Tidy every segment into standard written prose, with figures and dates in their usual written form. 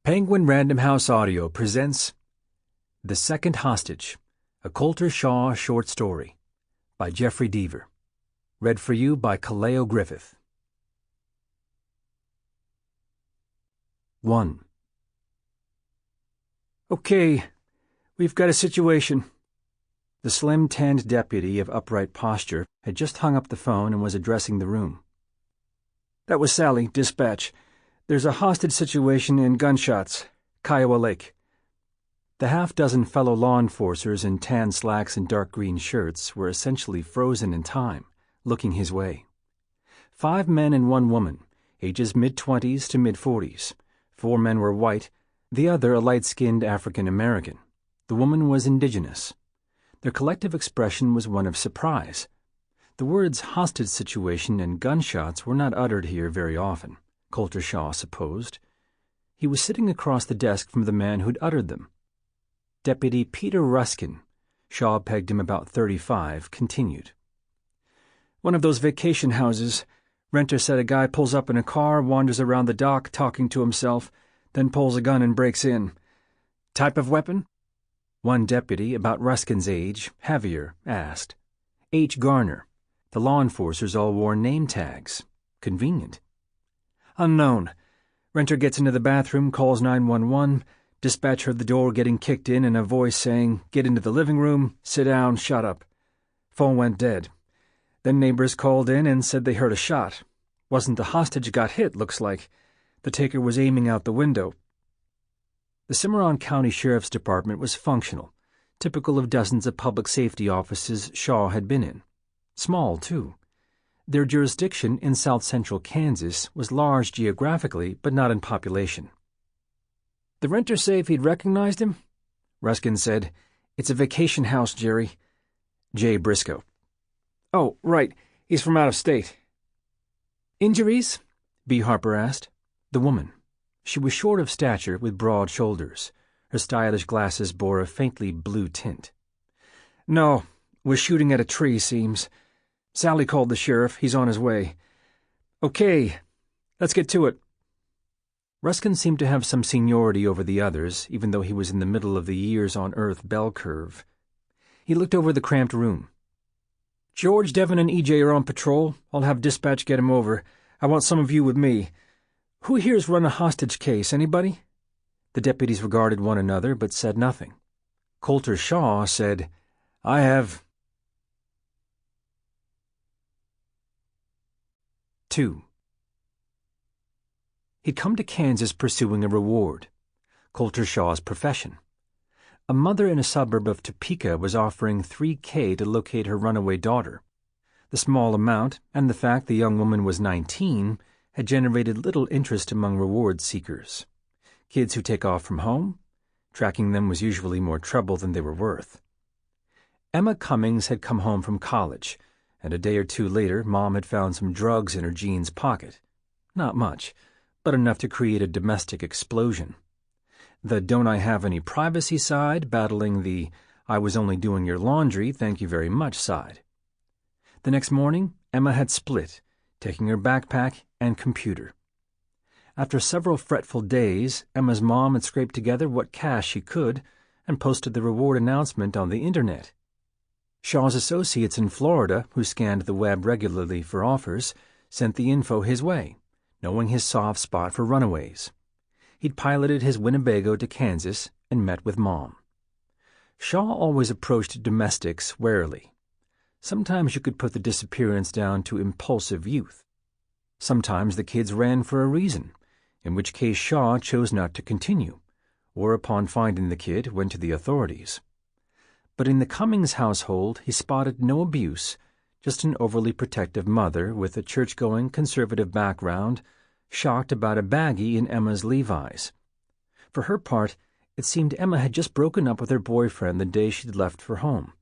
Penguin Random House Audio presents The Second Hostage, a Colter Shaw short story by Jeffery Deaver. Read for you by Kaleo Griffith. 1. Okay, we've got a situation. The slim-tanned deputy of upright posture had just hung up the phone and was addressing the room. That was Sally, dispatch. There's a hostage situation in gunshots, Kiowa Lake. The half-dozen fellow law enforcers in tan slacks and dark green shirts were essentially frozen in time, looking his way. 5 men and 1 woman, ages mid-20s to mid-40s. 4 men were white, the other a light-skinned African-American. The woman was indigenous. Their collective expression was one of surprise. The words hostage situation and gunshots were not uttered here very often, Colter Shaw supposed. He was sitting across the desk from the man who'd uttered them. Deputy Peter Ruskin, Shaw pegged him about 35, continued. One of those vacation houses. Renter said a guy pulls up in a car, wanders around the dock talking to himself, then pulls a gun and breaks in. Type of weapon? One deputy, about Ruskin's age, heavier, asked. H. Garner. The law enforcers all wore name tags. Convenient. Unknown. Renter gets into the bathroom, calls 911. Dispatch heard the door getting kicked in and a voice saying, "Get into the living room, sit down, shut up." Phone went dead. Then neighbors called in and said they heard a shot. Wasn't the hostage got hit, looks like. The taker was aiming out the window. The Cimarron County Sheriff's Department was functional, typical of dozens of public safety offices Shaw had been in. Small, too. Their jurisdiction in south-central Kansas was large geographically, but not in population. The renter say if he'd recognized him? Ruskin said, "It's a vacation house, Jerry." J. Briscoe. Oh, right. He's from out of state. Injuries? B. Harper asked. The woman. She was short of stature with broad shoulders. Her stylish glasses bore a faintly blue tint. No, was shooting at a tree, seems. Sally called the sheriff. He's on his way. Okay, let's get to it. Ruskin seemed to have some seniority over the others, even though he was in the middle of the years on Earth bell curve. He looked over the cramped room. George, Devon, and E.J. are on patrol. I'll have dispatch get him over. I want some of you with me. Who here's run a hostage case, anybody? The deputies regarded one another, but said nothing. Colter Shaw said, I have. 2. He'd come to Kansas pursuing a reward, Colter Shaw's profession. A mother in a suburb of Topeka was offering $3,000 to locate her runaway daughter. The small amount, and the fact the young woman was 19, had generated little interest among reward seekers. Kids who take off from home? Tracking them was usually more trouble than they were worth. Emma Cummings had come home from college, and a day or 2 later Mom had found some drugs in her jeans pocket. Not much, but enough to create a domestic explosion. The don't I have any privacy side battling the I was only doing your laundry, thank you very much side. The next morning, Emma had split, taking her backpack and computer. After several fretful days, Emma's mom had scraped together what cash she could and posted the reward announcement on the internet. Shaw's associates in Florida, who scanned the web regularly for offers, sent the info his way, knowing his soft spot for runaways. He'd piloted his Winnebago to Kansas and met with Mom. Shaw always approached domestics warily. Sometimes you could put the disappearance down to impulsive youth. Sometimes the kids ran for a reason, in which case Shaw chose not to continue, or upon finding the kid went to the authorities. But in the Cummings household he spotted no abuse, just an overly protective mother with a church-going conservative background, shocked about a baggie in Emma's Levi's. For her part, it seemed Emma had just broken up with her boyfriend the day she'd left for home.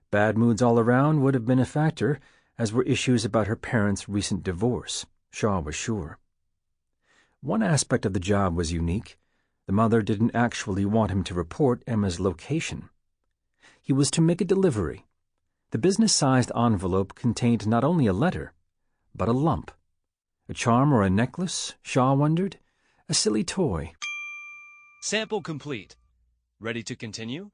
Bad moods all around would have been a factor, as were issues about her parents' recent divorce, Shaw was sure. One aspect of the job was unique. The mother didn't actually want him to report Emma's location. He was to make a delivery. The business-sized envelope contained not only a letter, but a lump. A charm or a necklace, Shaw wondered? A silly toy. Sample complete. Ready to continue?